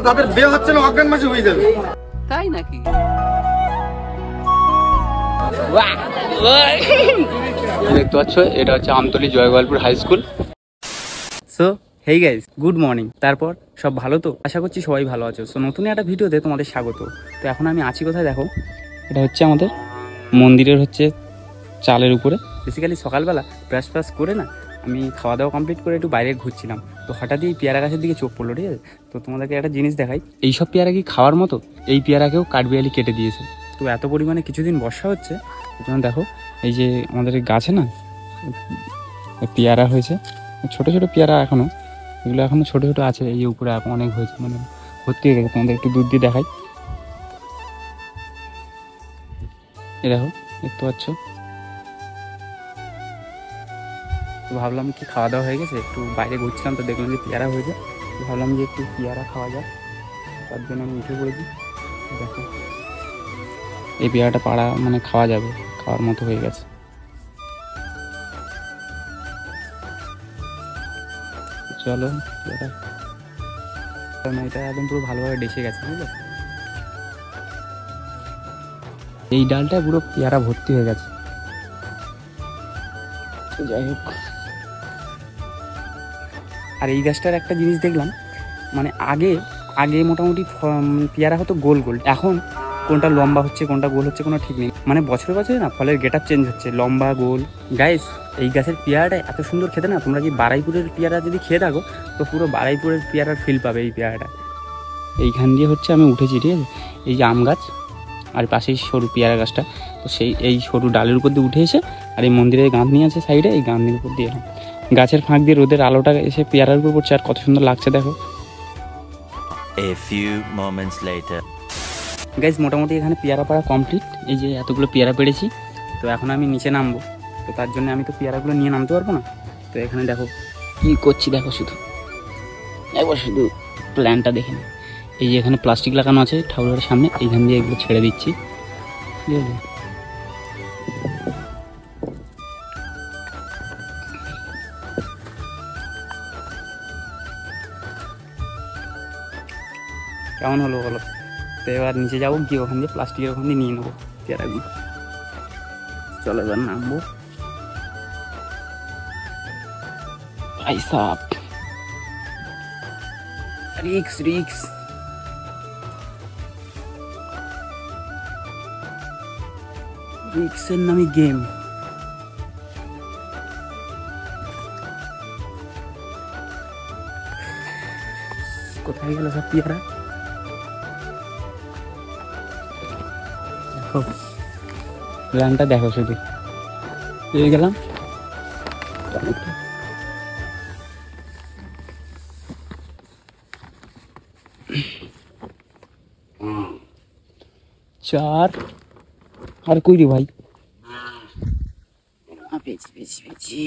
তাদের বিয়ে হচ্ছে না, অজ্ঞান মাসে হয়ে যাবে, তাই নাকি? দেখতে পাচ্ছ এটা হচ্ছে Amtali Joygopalpur high school. So hey guys, good morning. তারপর সব ভালো তো? আশা করছি সবাই ভালো আছো। সো নতুন একটা ভিডিওতে তোমাদের স্বাগত। তো এখন আমি আছি কোথায় দেখো, এটা হচ্ছে আমাদের মন্দিরের হচ্ছে চালের উপরে। বেসিক্যালি সকালবেলা ব্রাশ ফ্রাশ করে না আমি খাওয়া দাওয়া কমপ্লিট করে একটু বাইরে ঘুরছিলাম, তো হঠাৎই এই পেয়ারা গাছের দিকে চোখ পড়লো, ঠিক আছে? তো তোমাদেরকে একটা জিনিস দেখাই, এইসব পেয়ারা কি খাওয়ার মতো? এই পেয়ারাকেও কাঠবিড়ালি কেটে দিয়েছে। তো এত পরিমাণে কিছুদিন বর্ষা হচ্ছে, যেমন দেখো এই যে আমাদের গাছে না পেয়ারা হয়েছে, ছোট ছোট পেয়ারা এখনো, এগুলো এখনো ছোট ছোট আছে। এই উপরে অনেক হয়েছে, মানে ভর্তি হয়ে গেছে। তোমাদের একটু দূর দিয়ে দেখাই, এই দেখো, দেখতে পাচ্ছ? তো ভাবলাম কি খাওয়া দাওয়া হয়ে গেছে, একটু বাইরে ঘুরছিলাম তো দেখলাম যে পেয়ারা হয়েছে, ভাবলাম যে একটু পেয়ারা খাওয়া যাক, তার জন্য আমি উঠে পড়েছি। দেখো এই পেয়ারাটা পাড়া মানে খাওয়া যাবে, খাওয়ার মতো হয়ে গেছে। চলো এটা একদম পুরো ভালোভাবে ডেসে গেছে, বুঝলো? এই ডালটা পুরো পেয়ারা ভর্তি হয়ে গেছে। যাই হোক, আর এই গাছটার একটা জিনিস দেখলাম, মানে আগে মোটামুটি পেয়ারা হতো গোল গোল, এখন কোনটা লম্বা হচ্ছে কোনটা গোল হচ্ছে কোনো ঠিক নেই। মানে বছরে বছরে না ফলের গেট আপ চেঞ্জ হচ্ছে, লম্বা গোল। গাইস এই গাছের পেয়ারাটা এত সুন্দর খেতে না, তোমরা কি বারাইপুরের পেয়ারা যদি খেয়ে থাকো তো পুরো বারাইপুরের পেয়ারার ফিল পাবে এই পেয়ারাটা। এইখান দিয়ে হচ্ছে আমি উঠেছি, ঠিক আছে? এই যে আম গাছ আর পাশেই সরু পেয়ারা গাছটা, তো এই সরু ডালের উপর দিয়ে উঠে এসে আর এই মন্দিরের গাঁথনি আছে সাইডে, এই গাঁথনির উপর দিয়ে এলাম। গাছের ফাঁক দিয়ে রোদের আলোটা এসে পেয়ারার উপর পড়ছে, আর কত সুন্দর লাগছে দেখো। A few moments later. Guys মোটামুটি এখানে পেয়ারা পাড়া কমপ্লিট। এই যে এতগুলো পেয়ারা পেড়েছি, তো এখন আমি নিচে নামবো। তো তার জন্য আমি তো পেয়ারাগুলো নিয়ে নামতে পারবো না। তো এখানে দেখো কি করছি, দেখো শুধু একবার শুধু প্ল্যানটা দেখে না। এই যে এখানে প্লাস্টিক লাগানো আছে ঠাকুরের সামনে, এইখান দিয়ে এগুলো ছেড়ে দিচ্ছি, ঠিক আছে? কেমন হলো বলো? তো এবার নিচে যাবো, গিয়ে ওখান দিয়ে প্লাস্টিকের ওখান দিয়ে নিয়ে নেবো পেয়ারাগুলো। চলো এবার নামবো। ভাই সাপ, রিক্স রিক্স। রিক্সের নামে গেম। কোথায় গেল সব পেয়ারা? দেখো প্ল্যানটা দেখো শুধু, পেয়ে গেলাম। চার আর কই রে ভাই, পেয়েছি পেয়েছি পেয়েছি।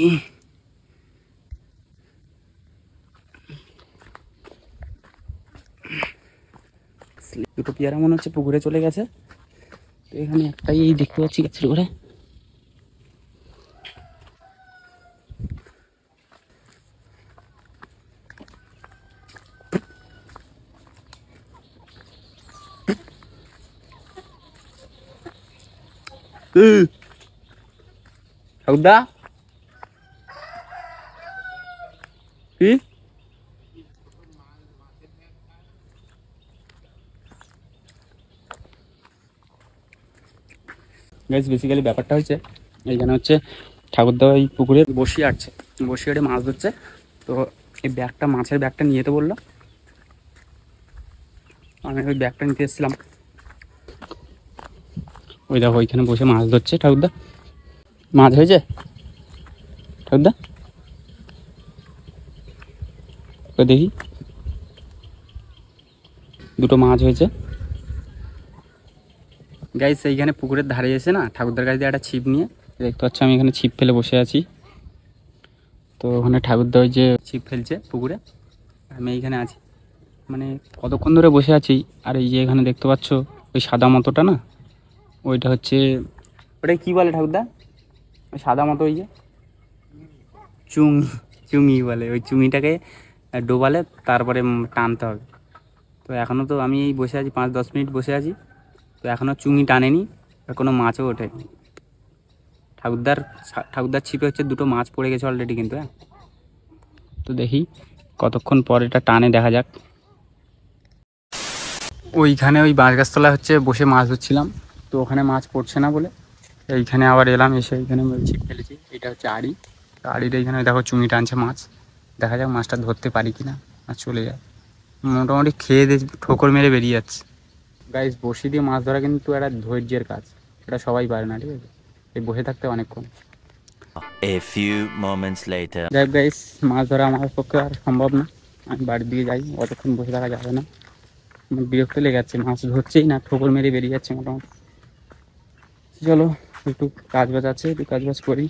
দুটো পেয়ারা মনে হচ্ছে পুকুরে চলে গেছে। তো এখানে একটাই এই দেখতে পাচ্ছি গাছের উপরে। ঠাকুরদা কি গাইস, বেসিক্যালি ব্যাপারটা হচ্ছে এইখানে হচ্ছে ঠাকুরদা এই পুকুরে বসিয়ে আসছে, বসিয়ে আটে মাছ ধরছে। তো এই ব্যাগটা, মাছের ব্যাগটা নিয়ে যেতে বললো, আমি ওই ব্যাগটা নিতে এসেছিলাম। ওই দেখো ওইখানে বসে মাছ ধরছে ঠাকুরদা। মাছ হয়েছে ঠাকুরদা? ওই দেখি, দুটো মাছ হয়েছে। গাইস এইখানে পুকুরের ধারে এসে না ঠাকুরদার কাছ দিয়ে একটা ছিপ নিয়ে, দেখতে পাচ্ছ আমি এখানে ছিপ ফেলে বসে আছি। তো ওখানে ঠাকুরদা ওই যে ছিপ ফেলছে পুকুরে, আমি এইখানে আছি, মানে কতক্ষণ ধরে বসে আছি। আর এই যে এখানে দেখতে পাচ্ছ ওই সাদা মতোটা না, ওইটা হচ্ছে, ওটা কি বলে ঠাকুরদা? ওই সাদা মতো ওই যে চুঙি বলে, ওই চুঙিটাকে ডোবালে তারপরে টানতে হবে। তো এখনও তো আমি এই বসে আছি 5-10 মিনিট বসে আছি, তো এখনও চুঙি টানেনি আর কোনো মাছও ওঠেনি। ঠাকুরদার ছিপে হচ্ছে 2টো মাছ পড়ে গেছে অলরেডি কিন্তু। হ্যাঁ, তো দেখি কতক্ষণ পর এটা টানে, দেখা যাক। ওইখানে ওই বাঁশ গাছতলা হচ্ছে বসে মাছ ধরছিলাম, তো ওখানে মাছ পড়ছে না বলে এইখানে আবার এলাম, এসে এইখানে ছিপ ফেলেছি। এটা হচ্ছে আড়ি, তো আড়ির এইখানে দেখো চুঙি টানছে মাছ, দেখা যাক মাছটা ধরতে পারি কি না, আর চলে যায়। মোটামুটি খেয়ে দিয়ে ঠোকর মেরে বেরিয়ে যাচ্ছে। গাইস, বসি দিয়ে মাছ ধরা কিন্তু একটা ধৈর্যের কাজ, এটা সবাই পারে না, ঠিক আছে? এই বসে থাকতে অনেকক্ষণ। A few moments later. যাই গাইস, মাছ ধরা আমার পক্ষে আর সম্ভব না, আমি বাড়ির দিকে যাই, অতক্ষণ বসে থাকা যাবে না। বিরক্ত লেগে যাচ্ছে, মাছ ধরছেই না, ঠোকর মেরে বেরিয়ে যাচ্ছে মোটামুটি। চলো একটু কাজ বাজ আছে, একটু কাজ বাজ করি,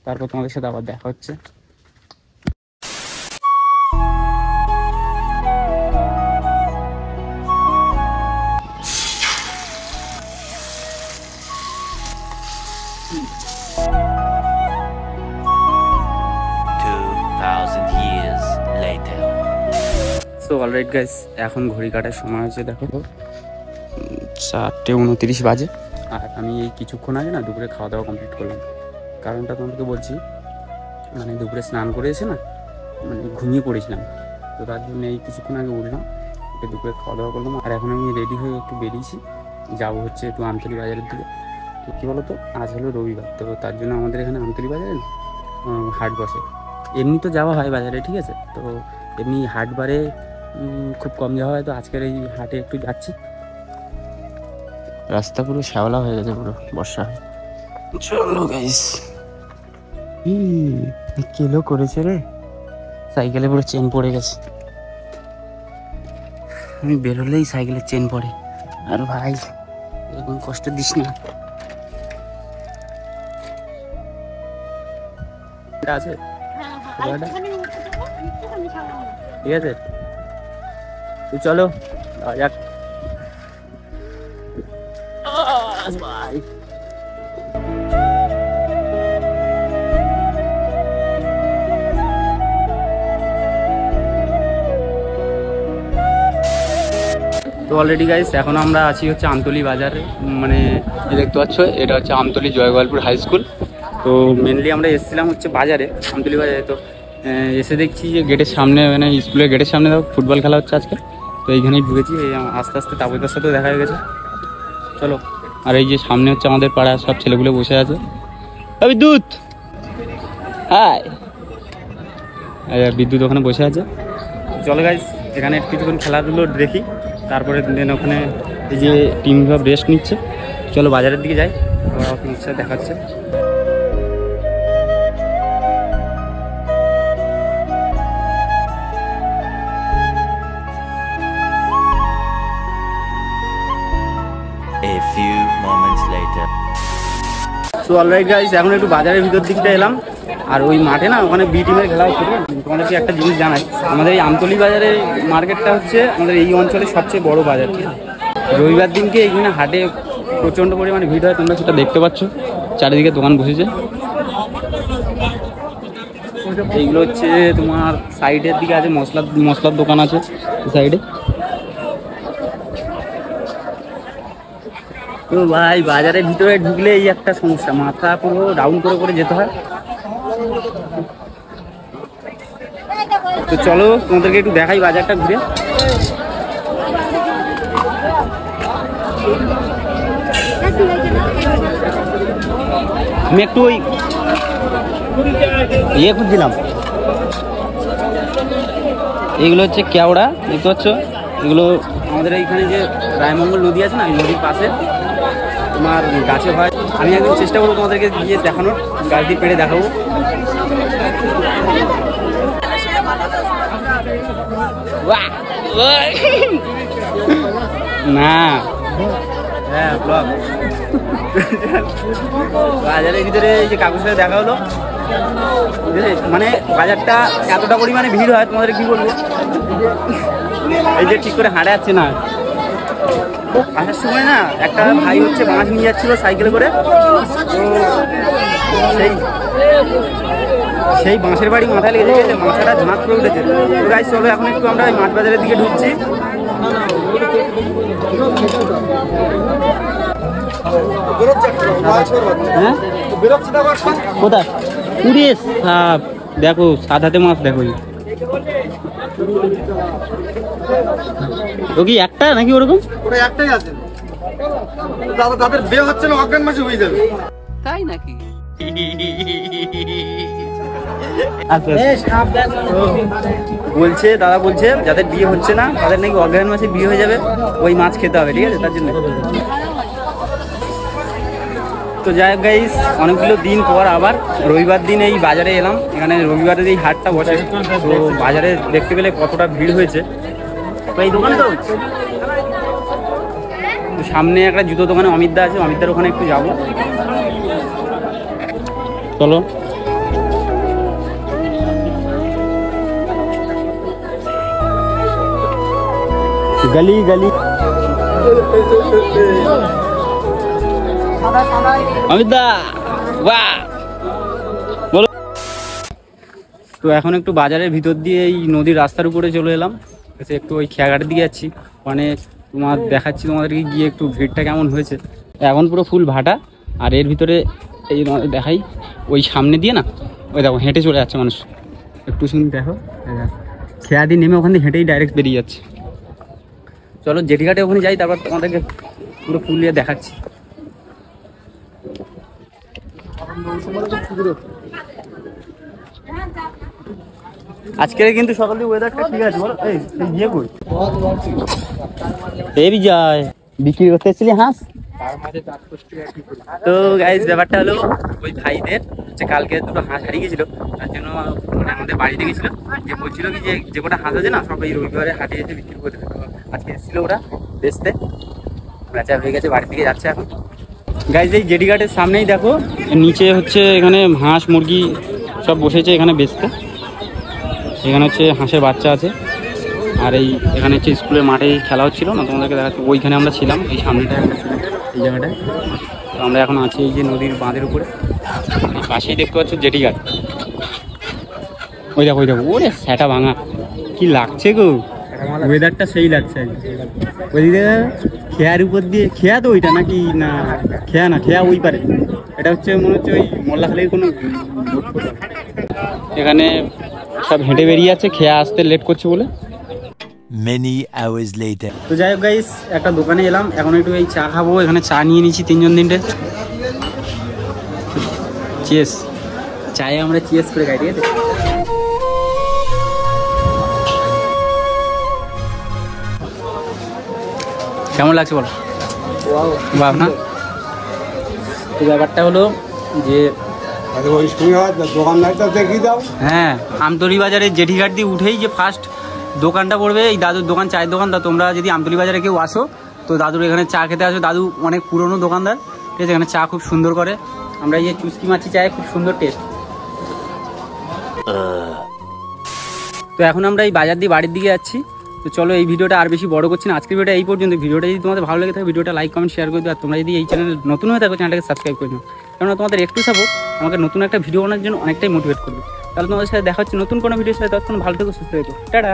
তারপর তোমাদের সাথে আবার দেখা হচ্ছে। তো অলরাইট গাইস, এখন ঘড়ি কাটার সময় হয়েছে, দেখো 4:29 বাজে। আর আমি এই কিছুক্ষণ আগে না দুপুরে খাওয়া দাওয়া কমপ্লিট করলাম। কারণটা তোমাদেরকে বলছি, মানে দুপুরে স্নান করে এসে না মানে ঘুমিয়ে পড়েছিলাম, তো তার জন্য এই কিছুক্ষণ আগে উঠলাম, দুপুরে খাওয়া দাওয়া করলাম। আর এখন আমি রেডি হয়ে একটু বেরিয়েছি, যাবো হচ্ছে একটু আমতলী বাজারের দিকে। তো কী বলো তো, আজ হলো রবিবার, তো তার জন্য আমাদের এখানে আমতলী বাজারে হাট বসে। এমনি তো যাওয়া হয় বাজারে, ঠিক আছে, তো এমনি হাটবারে খুব কম যাওয়া হয়, তো আজকের এই হাটে একটু যাচ্ছি। রাস্তা পুরো শ্যাওলা হয়ে গেছে, পুরো বর্ষা। চলো গাইস, কিলো করেছে রে, সাইকেলে পুরো চেন পড়ে গেছে। আমি বেরোলেই সাইকেলের চেন পড়ে, আর ভাই এরকম কষ্ট দিস না। আছে ঠিক আছে, তো চলো যাক ভাই। তো অলরেডি গাইস, এখন আমরা আছি হচ্ছে আমতলী বাজারে, মানে দেখতে পাচ্ছ এটা হচ্ছে আমতলী জয়গোপালপুর হাই স্কুল। তো মেনলি আমরা এসেছিলাম হচ্ছে বাজারে, আমতলী বাজারে। তো এসে দেখছি যে গেটের সামনে, মানে স্কুলের গেটের সামনে ফুটবল খেলা হচ্ছে আজকে, তো এইখানেই ঢুকেছি। এই আস্তে আস্তে তাবুদার সাথেও দেখা হয়ে গেছে। চলো, আর এই যে সামনে হচ্ছে আমাদের পাড়ার সব ছেলেগুলো বসে আছে। বিদ্যুৎ, হাই, বিদ্যুৎ ওখানে বসে আছে। চলো গাইস, এখানে কিছুক্ষণ খেলাধুলো দেখি, তারপরে দেন ওখানে এই যে টিম সব রেস্ট নিচ্ছে। চলো বাজারের দিকে যাই, ওরা সাথে দেখাচ্ছে। A few moments later. So alright guys, এখন একটু বাজারের ভিতর দিকটা এলাম, আর ওই মাঠে না ওখানে বি টিমের খেলা হচ্ছে। তোমাদেরকে একটা জিনিস জানাই, আমাদের এই আমতলী বাজারের মার্কেটটা হচ্ছে আমাদের এই অঞ্চলের সবচেয়ে বড় বাজার। রবিবার দিনকে এইখানে হাটে প্রচণ্ড পরিমাণে ভিড় হয়, তোমরা সেটা দেখতে পাচ্ছ, চারিদিকে দোকান বসেছে। এইগুলো হচ্ছে তোমার সাইডের দিকে আছে মশলার দোকান আছে সাইডে। তো ভাই, বাজারের ভিতরে ঢুকলে এই একটা সমস্যা, মাথা পুরো ডাউন করে করে যেতে হয়। তো চলো তোমাদেরকে একটু দেখাই বাজারটা ঘুরে। আমি একটু ওই ইয়ে খুঁজছিলাম, এগুলো হচ্ছে কেওড়া, দেখতে পাচ্ছ। এগুলো আমাদের এইখানে যে রায়মঙ্গল নদী আছে না, এই নদীর পাশে তোমার গাছে হয়। আমি একদিন চেষ্টা করবো তোমাদেরকে গিয়ে দেখানোর, গাছ দিয়ে পেড়ে দেখাবো। না হ্যাঁ, ব্লগ বাজারের ভিতরে এই যে কাকুর সাথে দেখা হলো, মানে বাজারটা এতটা পরিমাণে ভিড় হয়, তোমাদের কি বলবো। এই যে ঠিক করে হাঁটা যাচ্ছে না, আসার সময় না একটা ভাই হচ্ছে মাছ নিয়ে যাচ্ছিল সাইকেলে করে, তো সেই বাঁশের বাড়ি মাথায় লেগে গেছে, মাথাটা ঝাঁক করে উঠেছে। তো গাইস চলো এখন একটু আমরা মাছ বাজারের দিকে ঢুকছি, হ্যাঁ কোথায় পুরে সাপ দেখো, সাত হাতে মাছ দেখো। ও কি একটা নাকি ওরকম? ওরা একটাই আছে দাদা, তাদের বিয়ে হচ্ছে না, অজ্ঞান মাসে হয়ে যাবে। তাই নাকি? বলছে দাদা, বলছে যাদের বিয়ে হচ্ছে না তাদের নাকি অগ্রহায়ণ মাসে বিয়ে হয়ে যাবে, ওই মাছ খেতে হবে, ঠিক আছে? তার জন্য তো যাই হোক গাইস, অনেকগুলো দিন পর আবার রবিবার দিন এই বাজারে এলাম। এখানে রবিবারের এই হাটটা বসে, তো বাজারে দেখতে পেলে কতটা ভিড় হয়েছে। তো এই দোকানে তো সামনে একটা জুতো দোকানে অমিতদা আছে, অমিতদার ওখানে একটু যাবো, চলো। গলি গলি অমিতদা, বাহ বলো। তো এখন একটু বাজারের ভিতর দিয়ে এই নদীর রাস্তার উপরে চলে এলাম, একটু ওই খেয়াঘাটের দিকে যাচ্ছি, মানে তোমার দেখাচ্ছি তোমাদেরকে গিয়ে একটু ভিড়টা কেমন হয়েছে। এখন পুরো ফুল ভাটা, আর এর ভিতরে এই দেখাই ওই সামনে দিয়ে না, ওই দেখো হেঁটে চলে যাচ্ছে মানুষ, একটু শুনি দেখো, খেয়া দিয়ে নেমে ওখান থেকে হেঁটেই ডাইরেক্ট বেরিয়ে যাচ্ছে। চলো জেটিঘাটে ওখানে যাই, তারপর তোমাদেরকে পুরো ফুল দিয়ে দেখাচ্ছি। আজকের কিন্তু সকালে ওয়েদারটা ঠিক আছে বলো। এই ইয়ে কই এই যায় বিক্রি করতে এসেছিলি হাঁস। তো গাইস ব্যাপারটা হলো ওই ভাইদের যে কালকে দুটো হাঁস হারিয়ে গেছিল, তার জন্য মানে আমাদের বাড়িতে গেছিল, যে বলছিল কি যে কটা হাঁস আছে না সব এই রবিবারে হাটে এসে বিক্রি করতে। আজকে এসেছিল ওরা বেচতে, বেচা হয়ে গেছে, বাড়ির দিকে যাচ্ছে এখন। গাইস এই জেটিঘাটের সামনেই দেখো, নিচে হচ্ছে এখানে হাঁস মুরগি সব বসেছে এখানে বেচতে। এখানে হচ্ছে হাঁসের বাচ্চা আছে, আর এই এখানে হচ্ছে স্কুলের মাঠে খেলা হচ্ছিল না, তোমাদেরকে দেখাচ্ছি। ওইখানে আমরা ছিলাম, এই সামনেটায় এই জায়গাটায়। তো আমরা এখন আছি এই যে নদীর বাঁধের উপরে, পাশেই দেখতে পাচ্ছ জেটিঘাট। ওই দেখো, ওই দেখো, ওরে স্যাটা ভাঙা, কি লাগছে গো, ওয়েদারটা সেই লাগছে। ওইদিকে খেয়ার উপর দিয়ে, খেয়া তো ওইটা নাকি না, খেয়া না, খেয়া ওই পারে, এটা হচ্ছে মনে হচ্ছে ওই মোল্লাখালীর কোনো। এখানে সব হেঁটে বেরিয়ে যাচ্ছে, খেয়া আসতে লেট করছে বলে। Many hours later. তো যাই হোক গাইস, একটা দোকানে এলাম, এখন একটু এই চা খাবো। এখানে চা নিয়ে নিচ্ছি 3 জন 3টে। চিয়ার্স, চায়ে আমরা চিয়ার্স করে খাই, ঠিক আছে? কেমন লাগছে বলো? বাহ না। তো ব্যাপারটা হলো যে হ্যাঁ, আমতলী বাজারের জেটিঘাট দিয়ে উঠেই যে ফার্স্ট দোকানটা পড়বে এই দাদুর দোকান, চায়ের দোকান। তা তোমরা যদি আমতলী বাজারে কেউ আসো তো দাদুর এখানে চা খেতে আসো। দাদু অনেক পুরনো দোকানদার, ঠিক আছে? এখানে চা খুব সুন্দর করে। আমরা এই যে চুস্কি মাছি চায়ে খুব সুন্দর টেস্ট। তো এখন আমরা এই বাজার দিয়ে বাড়ির দিকে যাচ্ছি। তো চলো এই ভিডিওটা আর বেশি বড় করছি না, আজকের ভিডিওটা এই পর্যন্ত। ভিডিওটা যদি তোমাদের ভালো লেগে থাকে ভিডিওটা লাইক কমেন্ট শেয়ার করে দিও। আর তোমরা যদি এই চ্যানেল নতুন হয়ে থাকো চ্যানেলটাকে সাবস্ক্রাইব করে নিও, কারণ তোমাদের একটু সাপোর্ট আমাকে নতুন একটা ভিডিও বানানোর জন্য অনেকটাই মোটিভেট করবে। তাহলে তোমাদের সাথে দেখা হচ্ছে নতুন কোনো ভিডিওর সাথে। ততক্ষণ ভালো থেকো, সুস্থ থেকো, টাটা।